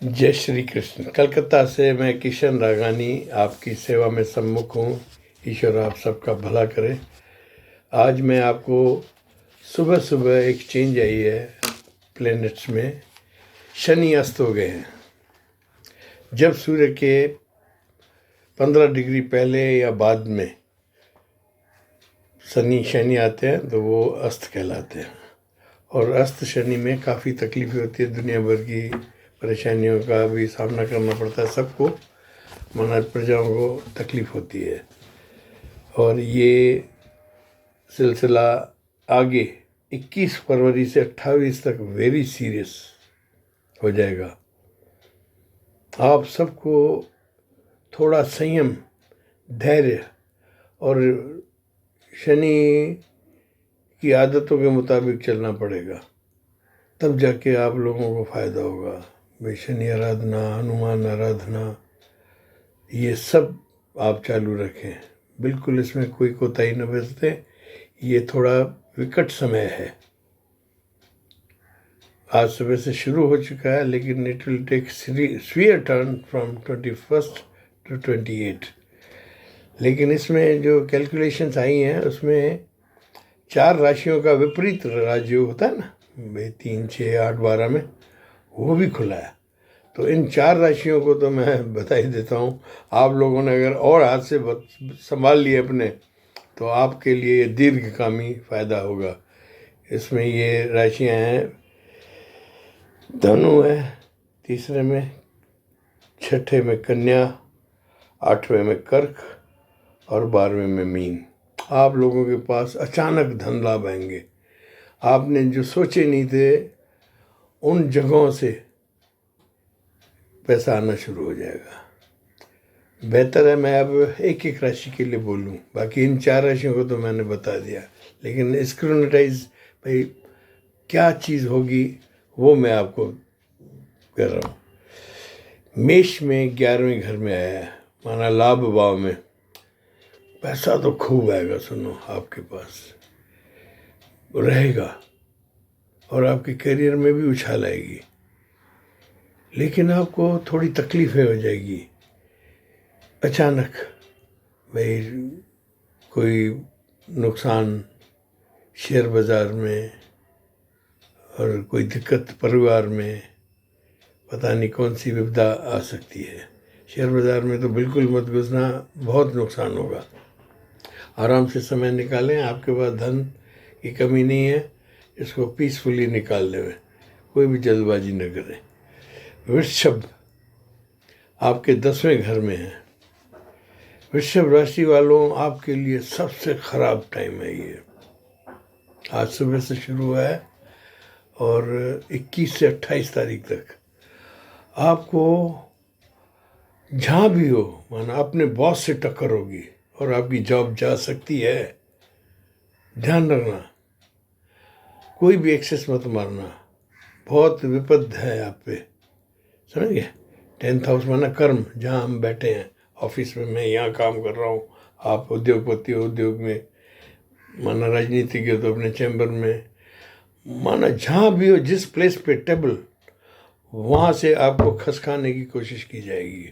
जय श्री कृष्ण। कलकत्ता से मैं किशन रागानी आपकी सेवा में सम्मुख हूँ। ईश्वर आप सबका भला करे। आज मैं आपको सुबह सुबह एक चेंज आई है प्लैनेट्स में। शनि अस्त हो गए हैं। जब सूर्य के 15 डिग्री पहले या बाद में शनि आते हैं तो वो अस्त कहलाते हैं। और अस्त शनि में काफ़ी तकलीफ़ें होती है, दुनिया भर की परेशानियों का भी सामना करना पड़ता है सबको, मानव प्रजाओं को तकलीफ़ होती है। और ये सिलसिला आगे 21 फरवरी से 28 तक वेरी सीरियस हो जाएगा। आप सबको थोड़ा संयम, धैर्य और शनि की आदतों के मुताबिक चलना पड़ेगा, तब जाके आप लोगों को फ़ायदा होगा। भाई शनि आराधना, हनुमान आराधना, ये सब आप चालू रखें। बिल्कुल इसमें कोई कोताही न बरतें। ये थोड़ा विकट समय है। आज सुबह से शुरू हो चुका है, लेकिन it will take severe turn from 21 to 28। लेकिन इसमें जो कैलकुलेशंस आई हैं उसमें 4 राशियों का विपरीत राजयोग होता है ना भाई, 3, 6, 8, 12 में, वो भी खुला है। तो इन 4 राशियों को तो मैं बता ही देता हूँ। आप लोगों ने अगर और हाथ से संभाल लिए अपने, तो आपके लिए दीर्घकामी फायदा होगा। इसमें ये राशियाँ हैं, धनु है, तीसरे में, छठे में कन्या, 8वें में कर्क और 12वें में मीन। आप लोगों के पास अचानक धन लाभ आएंगे। आपने जो सोचे नहीं थे उन जगहों से पैसा आना शुरू हो जाएगा। बेहतर है मैं अब एक एक राशि के लिए बोलूं। बाकी इन 4 राशियों को तो मैंने बता दिया, लेकिन स्क्रूनेटाइज भाई क्या चीज़ होगी वो मैं आपको कर रहा हूँ। मेष में 11वें घर में आया है, माना लाभ भाव में। पैसा तो खूब आएगा, सुनो, आपके पास रहेगा और आपके करियर में भी उछाल आएगी। लेकिन आपको थोड़ी तकलीफ़ें हो जाएगी अचानक। भाई कोई नुकसान शेयर बाज़ार में, और कोई दिक्कत परिवार में, पता नहीं कौन सी विपदा आ सकती है। शेयर बाज़ार में तो बिल्कुल मत घुसना, बहुत नुकसान होगा। आराम से समय निकालें, आपके पास धन की कमी नहीं है, इसको पीसफुली निकाल लें, कोई भी जल्दबाजी न करें। वृषभ आपके 10वें घर में है। वृषभ राशि वालों, आपके लिए सबसे ख़राब टाइम है ये। आज सुबह से शुरू हुआ है और 21 से 28 तारीख तक आपको जहाँ भी हो, माना अपने बॉस से टक्कर होगी और आपकी जॉब जा सकती है। ध्यान रखना, कोई भी एक्सेस मत मारना, बहुत विपद है आप पे, समझ गए। 10th हाउस माना कर्म, जहाँ हम बैठे हैं ऑफिस में, मैं यहाँ काम कर रहा हूँ, आप उद्योगपति हो उद्योग में, माना राजनीतिज्ञ हो तो अपने चैम्बर में, माना जहाँ भी हो, जिस प्लेस पे टेबल, वहाँ से आपको खसकाने की कोशिश की जाएगी।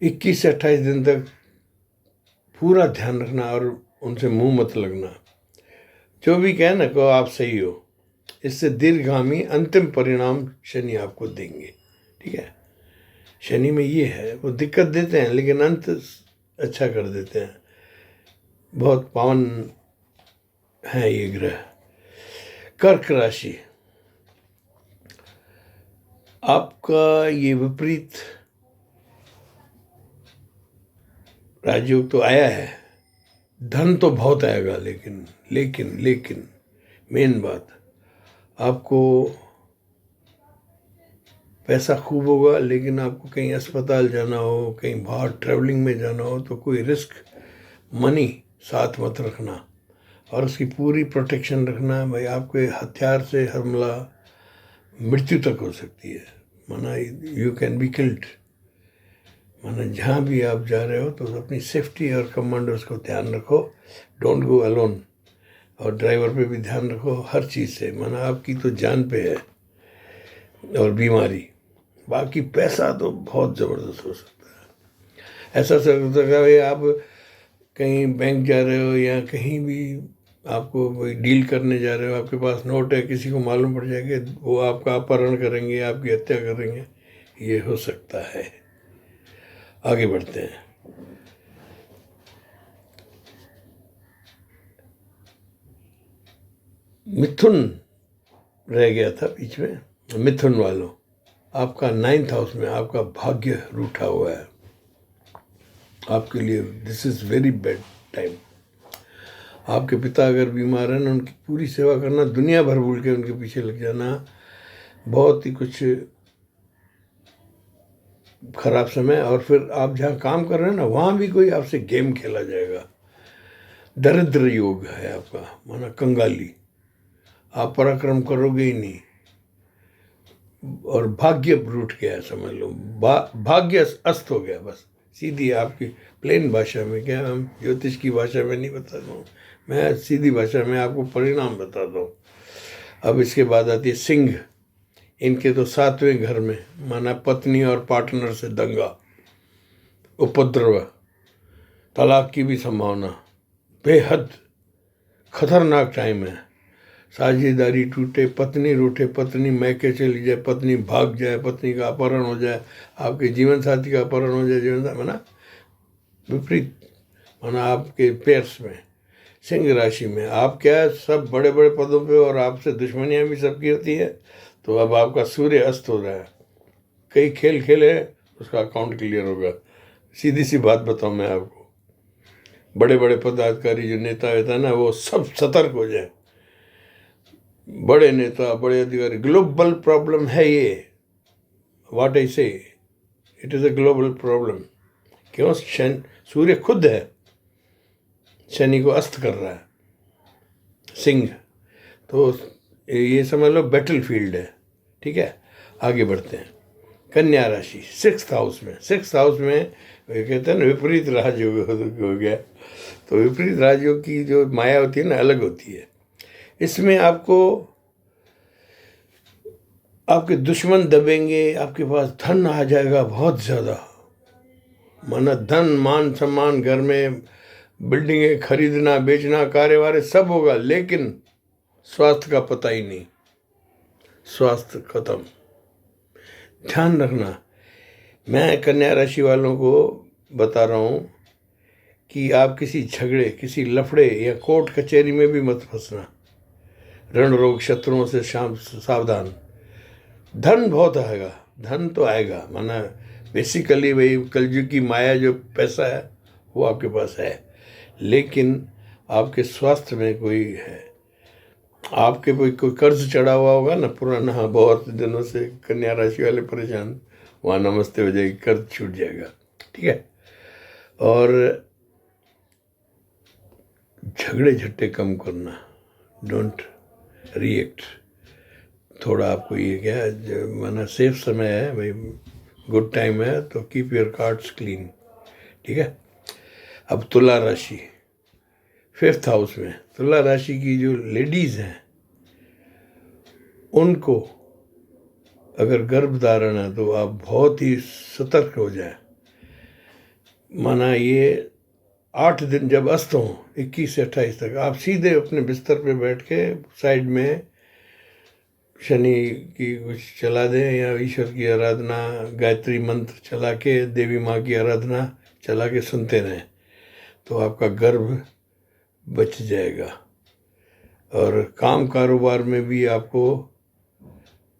21 से 28 दिन तक पूरा ध्यान रखना और उनसे मुंह मत लगना। जो भी कहे ना, कहो आप सही हो। इससे दीर्घगामी अंतिम परिणाम शनि आपको देंगे, ठीक है। शनि में ये है, वो दिक्कत देते हैं लेकिन अंत अच्छा कर देते हैं। बहुत पावन है ये ग्रह। कर्क राशि, आपका ये विपरीत राजयोग तो आया है, धन तो बहुत आएगा, लेकिन मेन बात, आपको पैसा खूब होगा, लेकिन आपको कहीं अस्पताल जाना हो, कहीं बाहर ट्रैवलिंग में जाना हो, तो कोई रिस्क मनी साथ मत रखना और उसकी पूरी प्रोटेक्शन रखना। भाई आपके हथियार से हमला, मृत्यु तक हो सकती है, माना यू कैन बी किल्ड। माना जहाँ भी आप जा रहे हो तो अपनी सेफ्टी और कमांडर्स को ध्यान रखो। Don't go alone. और ड्राइवर पे भी ध्यान रखो, हर चीज़ से, माना आपकी तो जान पे है। और बीमारी। बाकी पैसा तो बहुत ज़बरदस्त हो सकता है। ऐसा सकता है आप कहीं बैंक जा रहे हो या कहीं भी आपको कोई डील करने जा रहे हो, आपके पास नोट है, किसी को मालूम पड़ जाएगा, वो आपका अपहरण करेंगे, आपकी हत्या करेंगे, ये हो सकता है। आगे बढ़ते हैं। मिथुन रह गया था बीच में। मिथुन वालों, आपका 9th हाउस में आपका भाग्य रूठा हुआ है। आपके लिए this is very bad time. आपके पिता अगर बीमार हैं ना, उनकी पूरी सेवा करना, दुनिया भर भूल के उनके पीछे लग जाना, बहुत ही कुछ खराब समय। और फिर आप जहाँ काम कर रहे हैं ना, वहाँ भी कोई आपसे गेम खेला जाएगा। दरिद्र योग है आपका, माना कंगाली, आप पराक्रम करोगे ही नहीं। और भाग्य रूठ गया है, समझ लो। भाग्य अस्त हो गया, बस सीधी आपकी प्लेन भाषा में, क्या हम ज्योतिष की भाषा में नहीं बताता हूँ, मैं सीधी भाषा में आपको परिणाम बताता हूँ। अब इसके बाद आती है सिंह। इनके तो 7वें घर में, माना पत्नी और पार्टनर से दंगा, उपद्रव, तलाक की भी संभावना, बेहद खतरनाक टाइम है। साझेदारी टूटे, पत्नी रूठे, पत्नी मैके चली जाए, पत्नी भाग जाए, पत्नी का अपहरण हो जाए, आपके जीवन साथी का अपहरण हो जाए, जीवन साथी माना विपरीत, माना आपके पेयर्स में, सिंह राशि में आप क्या सब बड़े बड़े पदों पे और आपसे दुश्मनियां भी सबकी होती है। तो अब आपका सूर्य अस्त हो रहा है। कई खेल खेले, उसका अकाउंट क्लियर होगा। सीधी सी बात बताऊं मैं आपको, बड़े बड़े पदाधिकारी जो नेता रहता है ना, वो सब सतर्क हो जाए। बड़े नेता, बड़े अधिकारी, ग्लोबल प्रॉब्लम है ये। व्हाट आई से, it is a global problem. क्यों? सूर्य खुद है, शनि को अस्त कर रहा है सिंह। तो ये समझ लो बैटल फील्ड है। ठीक है, आगे बढ़ते हैं। कन्या राशि 6th हाउस में। 6th हाउस में कहते हैं ना विपरीत राजयोग हो गया। तो विपरीत राजयोग की जो माया होती है ना, अलग होती है। इसमें आपको आपके दुश्मन दबेंगे, आपके पास धन आ जाएगा बहुत ज़्यादा, माना धन, मान सम्मान, घर में बिल्डिंगें खरीदना बेचना, कारोबार सब होगा, लेकिन स्वास्थ्य का पता ही नहीं, स्वास्थ्य खत्म। ध्यान रखना। मैं कन्या राशि वालों को बता रहा हूँ कि आप किसी झगड़े, किसी लफड़े या कोर्ट कचहरी में भी मत फंसना। ऋण रोग शत्रुओं से सावधान। धन बहुत आएगा, धन तो आएगा, माना बेसिकली वही कलयुग की माया जो पैसा है वो आपके पास है, लेकिन आपके स्वास्थ्य में कोई है, आपके कोई कर्ज चढ़ा हुआ होगा ना पुराना, बहुत दिनों से कन्या राशि वाले परेशान, वहाँ नमस्ते हो जाएगी, कर्ज छूट जाएगा। ठीक है, और झगड़े झट्टे कम करना, डोंट रिएक्ट। थोड़ा आपको ये क्या जो माना सेफ समय है भाई, गुड टाइम है, तो कीप योर कार्ड्स क्लीन। ठीक है, अब तुला राशि 5th हाउस में। तुला राशि की जो लेडीज़ हैं उनको अगर गर्भ धारण है तो आप बहुत ही सतर्क हो जाए। माना ये 8 दिन जब अस्त हों, 21 से 28 तक, आप सीधे अपने बिस्तर पे बैठ के साइड में शनि की कुछ चला दें या ईश्वर की आराधना, गायत्री मंत्र चला के, देवी माँ की आराधना चला के सुनते रहें, तो आपका गर्भ बच जाएगा। और काम कारोबार में भी आपको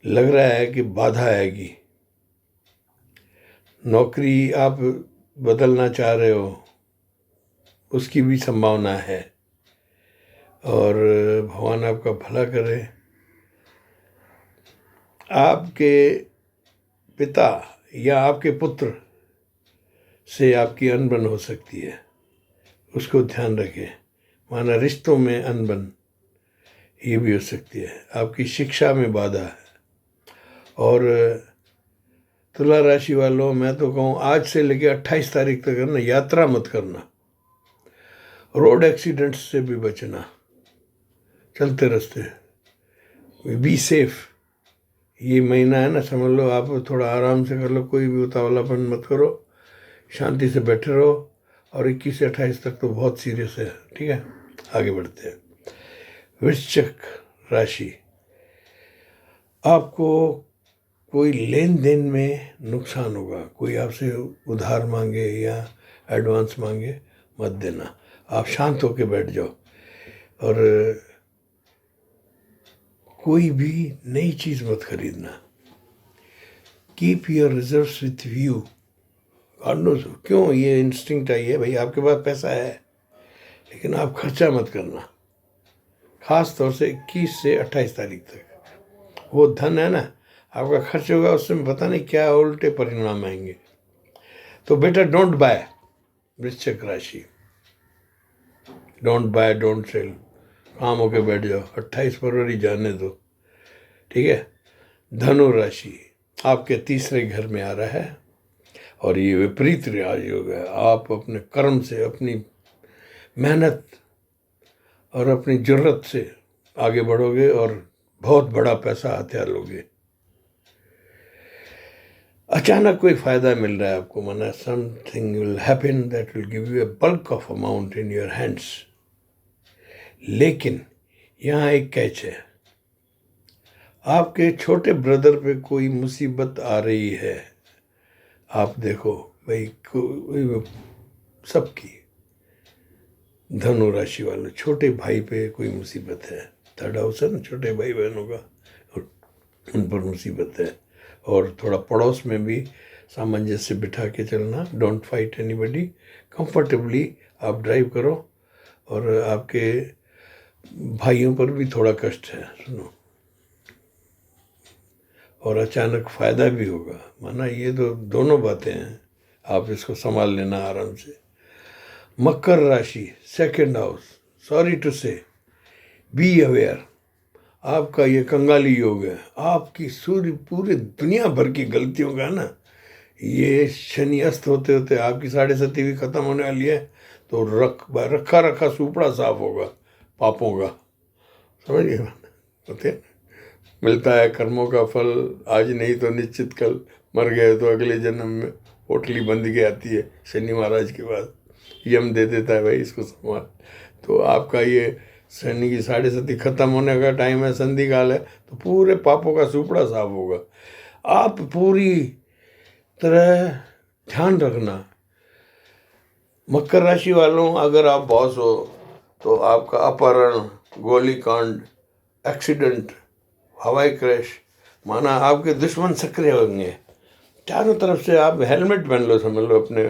लग रहा है कि बाधा आएगी। नौकरी आप बदलना चाह रहे हो, उसकी भी संभावना है। और भगवान आपका भला करे। आपके पिता या आपके पुत्र से आपकी अनबन हो सकती है, उसको ध्यान रखें। माना रिश्तों में अनबन ये भी हो सकती है। आपकी शिक्षा में बाधा है। और तुला राशि वालों, मैं तो कहूँ आज से लेकर 28 तारीख तक ना यात्रा मत करना, रोड एक्सीडेंट्स से भी बचना, चलते रास्ते बी सेफ, ये महीना है ना, समझ लो आप थोड़ा आराम से कर लो, कोई भी उतावलापन मत करो, शांति से बैठे रहो। और 21 से 28 तक तो बहुत सीरियस है। ठीक है, आगे बढ़ते हैं। वृश्चिक राशि, आपको कोई लेन देन में नुकसान होगा। कोई आपसे उधार मांगे या एडवांस मांगे, मत देना। आप शांत होकर बैठ जाओ। और कोई भी नई चीज़ मत खरीदना। Keep your reserves with you. क्यों ये इंस्टिंक्ट आई है भाई, आपके पास पैसा है लेकिन आप खर्चा मत करना। खास तौर से 21 से 28 तारीख तक वो धन है ना, आपका खर्च होगा, उसमें पता नहीं क्या उल्टे परिणाम आएंगे। तो बेटा डोंट बाय। वृश्चिक राशि, डोंट बाय, डोंट सेल, काम होके बैठ जाओ। 28 फरवरी जाने दो। ठीक है। धनु राशि, आपके तीसरे घर में आ रहा है और ये विपरीत राजयोग है। आप अपने कर्म से, अपनी मेहनत और अपनी जरूरत से आगे बढ़ोगे और बहुत बड़ा पैसा हथियार लोगे। अचानक कोई फायदा मिल रहा है आपको, माना something will happen that will give U A bulk of amount in your hands. लेकिन यहाँ एक कैच है, आपके छोटे ब्रदर पे कोई मुसीबत आ रही है। आप देखो भाई, सबकी, धनु राशि वालों, छोटे भाई पे कोई मुसीबत है। थर्ड हाउस है ना छोटे भाई बहनों का, उन पर मुसीबत है। और थोड़ा पड़ोस में भी सामंजस्य बिठा के चलना। डोंट फाइट एनीबडी, कंफर्टेबली आप ड्राइव करो। और आपके भाइयों पर भी थोड़ा कष्ट है, सुनो। और अचानक फ़ायदा भी होगा, माना ये तो दोनों बातें हैं, आप इसको संभाल लेना आराम से। मकर राशि, सेकंड हाउस, सॉरी टू से, बी अवेयर। आपका ये कंगाली योग है। आपकी सूर्य पूरी दुनिया भर की गलतियों का ना, ये शनि अस्त होते होते आपकी 7.5 भी खत्म होने वाली है। तो रखा रखा सुपड़ा साफ होगा पापों का, समझ गए होते हैं? मिलता है कर्मों का फल, आज नहीं तो निश्चित कल, मर गए तो अगले जन्म में पोटली बंद के आती है शनि महाराज के बाद, यम दे देता है भाई इसको संभाल। तो आपका ये शनि की 7.5 खत्म होने का टाइम है, संधि काल है, तो पूरे पापों का सुपड़ा साफ होगा। आप पूरी तरह ध्यान रखना। मकर राशि वालों, अगर आप बॉस हो तो आपका अपहरण, गोलीकांड, एक्सीडेंट, हवाई क्रैश, माना आपके दुश्मन सक्रिय होंगे चारों तरफ से। आप हेलमेट पहन लो, समझ लो, अपने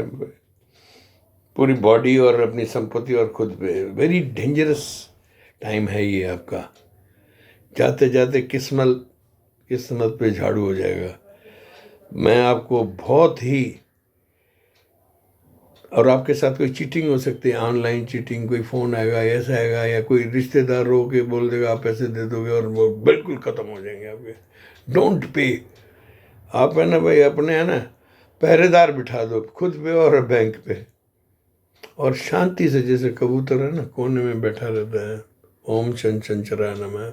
पूरी बॉडी और अपनी संपत्ति और खुद पे। वेरी डेंजरस टाइम है ये आपका। जाते जाते किस्मत पे झाड़ू हो जाएगा। मैं आपको बहुत ही, और आपके साथ कोई चीटिंग हो सकती है, ऑनलाइन चीटिंग, कोई फ़ोन आएगा, ऐसा आएगा, या कोई रिश्तेदार रो के बोल देगा आप पैसे दे दोगे और वो बिल्कुल ख़त्म हो जाएंगे आपके। Don't pay. आप है ना भाई, अपने है ना पहरेदार बिठा दो, खुद पे और बैंक पे, और शांति से, जैसे कबूतर है ना कोने में बैठा रहता है, ओम शंचराय नमः,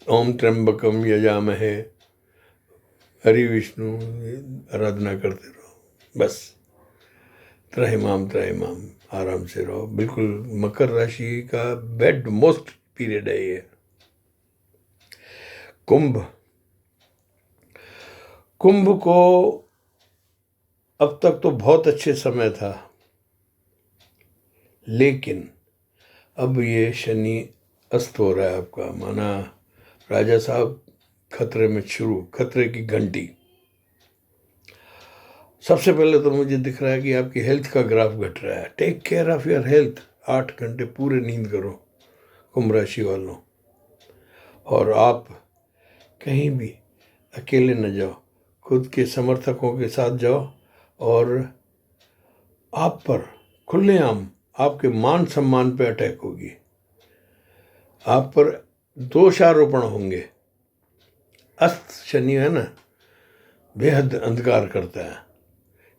ओम त्र्यंबकम यजामहे, हरि विष्णु, आराधना करते रहो बस। त्रयमाम आराम से रहो बिल्कुल। मकर राशि का बेड मोस्ट पीरियड है ये। कुंभ को अब तक तो बहुत अच्छे समय था, लेकिन अब ये शनि अस्त हो रहा है आपका, माना राजा साहब खतरे में, शुरू खतरे की घंटी। सबसे पहले तो मुझे दिख रहा है कि आपकी हेल्थ का ग्राफ घट रहा है। Take care of your health. 8 घंटे पूरे नींद करो कुंभ राशि वालों। और आप कहीं भी अकेले न जाओ, खुद के समर्थकों के साथ जाओ। और आप पर खुलेआम आपके मान सम्मान पे अटैक होगी, आप पर दोषारोपण होंगे। अस्त शनि है ना, बेहद अंधकार करता है।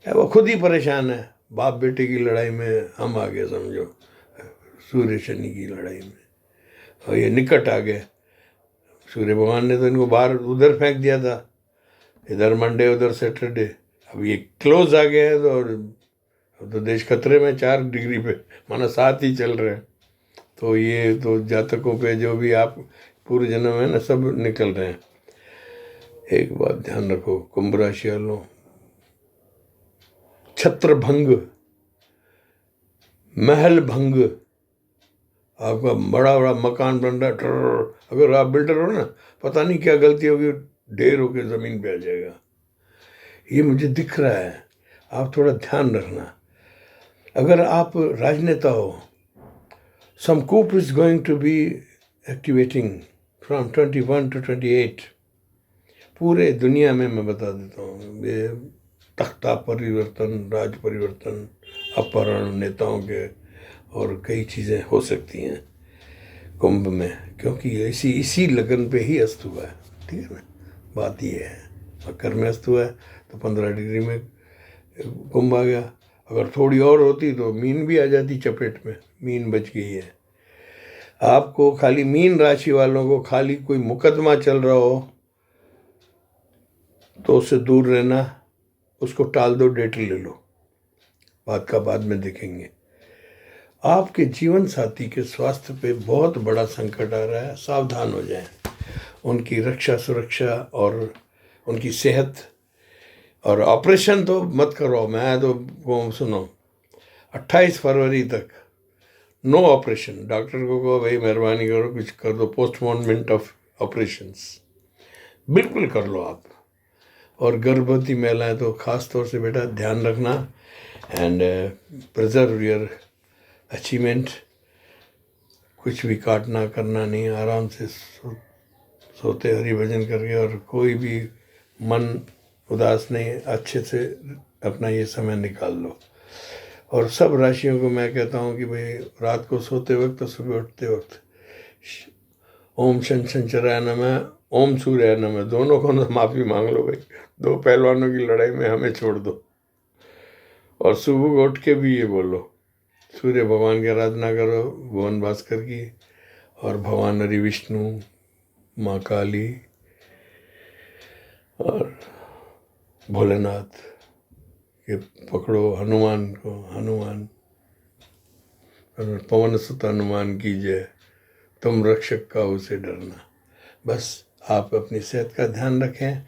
वो खुद ही परेशान है, बाप बेटे की लड़ाई में हम आ गए, समझो सूर्य शनि की लड़ाई में, और ये निकट आ गए। सूर्य भगवान ने तो इनको बाहर उधर फेंक दिया था, इधर मंडे उधर सैटरडे। अब ये क्लोज आ गया है तो, अब तो देश खतरे में 4 डिग्री पे, माना 7 ही चल रहे हैं। तो ये तो जातकों पे जो भी आप पूर्व जन्म है ना, सब निकल रहे हैं। एक बात ध्यान रखो कुंभ राशि वालों, छत्र भंग, महल भंग, आपका बड़ा बड़ा मकान बन रहा है, अगर आप बिल्डर हो ना, पता नहीं क्या गलती होगी, ढेर होकर ज़मीन पे आ जाएगा। ये मुझे दिख रहा है, आप थोड़ा ध्यान रखना। अगर आप राजनेता हो, some coup is going to be activating from 21 to 28 पूरे दुनिया में। मैं बता देता हूँ, ये तख्ता परिवर्तन, राज परिवर्तन, अपहरण नेताओं के, और कई चीज़ें हो सकती हैं कुंभ में, क्योंकि इसी लगन पे ही अस्त हुआ है। ठीक है ना, बात ये है। मकर में अस्त हुआ है तो 15 डिग्री में कुंभ आ गया। अगर थोड़ी और होती तो मीन भी आ जाती चपेट में, मीन बच गई है। आपको खाली मीन राशि वालों को खाली कोई मुकदमा चल रहा हो तो उससे दूर रहना, उसको टाल दो, डेट ले लो, बात का बाद में देखेंगे। आपके जीवन साथी के स्वास्थ्य पे बहुत बड़ा संकट आ रहा है, सावधान हो जाएं। उनकी रक्षा सुरक्षा और उनकी सेहत, और ऑपरेशन तो मत करो। मैं तो वो सुनो, 28 फरवरी तक नो ऑपरेशन। डॉक्टर को कहो भाई मेहरबानी करो कुछ कर दो, पोस्टपोनमेंट ऑफ ऑपरेशंस बिल्कुल कर लो आप। और गर्भवती महिलाएं तो ख़ास तौर से बेटा ध्यान रखना, एंड प्रिजर्व योर अचीवमेंट। कुछ भी काटना करना नहीं, आराम से सोते हरि भजन करके, और कोई भी मन उदास नहीं, अच्छे से अपना ये समय निकाल लो। और सब राशियों को मैं कहता हूँ कि भाई रात को सोते वक्त और सुबह उठते वक्त ओम शनिश्चराय नमः, ओम सूर्याय नमः, दोनों को ना माफ़ी मांग लो भाई। 2 पहलवानों की लड़ाई में हमें छोड़ दो। और सुबह को उठ के भी ये बोलो, सूर्य भगवान की आराधना करो, भुवन भास्कर की, और भगवान हरि विष्णु, माँ काली और भोलेनाथ ये पकड़ो। हनुमान को, हनुमान पवन सुत हनुमान की जय, तुम रक्षक का उसे डरना। बस आप अपनी सेहत का ध्यान रखें।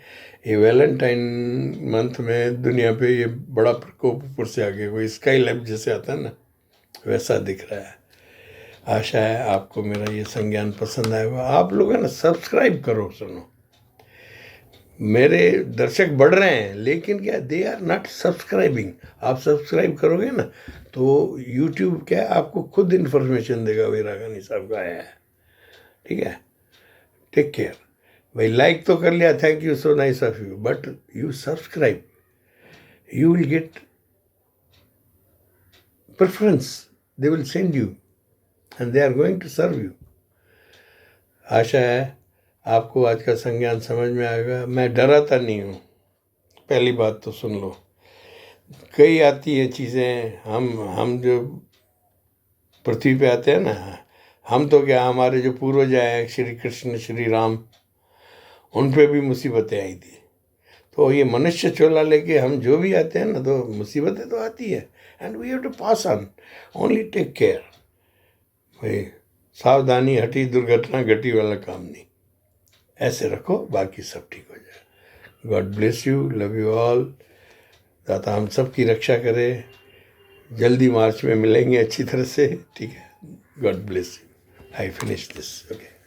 ये वैलेंटाइन मंथ में दुनिया पे ये बड़ा प्रकोप ऊपर से आगे, कोई स्काई लैब जैसे आता है ना, वैसा दिख रहा है। आशा है आपको मेरा ये संज्ञान पसंद आएगा। आप लोग है ना सब्सक्राइब करो। सुनो, मेरे दर्शक बढ़ रहे हैं, लेकिन क्या दे आर नॉट सब्सक्राइबिंग। आप सब्सक्राइब करोगे ना तो यूट्यूब क्या आपको खुद इन्फॉर्मेशन देगा भाई राघानी साहब का आया है। ठीक है, टेक केयर भाई। लाइक तो कर लिया, thank you, so nice of you, but you subscribe, you will get preference, they will send you and they are going to serve you. आशा है आपको आज का संज्ञान समझ में आएगा। मैं डराता नहीं हूँ, पहली बात तो सुन लो। कई आती है चीज़ें, हम जो पृथ्वी पे आते हैं ना, हम तो क्या, हमारे जो पूर्वज आए श्री कृष्ण श्री राम, उन पे भी मुसीबतें आई थी। तो ये मनुष्य चोला लेके हम जो भी आते हैं ना, तो मुसीबतें तो आती है, and we have to pass on. Only take care भाई, सावधानी हटी दुर्घटना घटी वाला काम नहीं। ऐसे रखो, बाकी सब ठीक हो जाए। God bless you, love you all. दाता हम सब की रक्षा करे। जल्दी मार्च में मिलेंगे अच्छी तरह से, ठीक है। God bless you. I finish this, okay.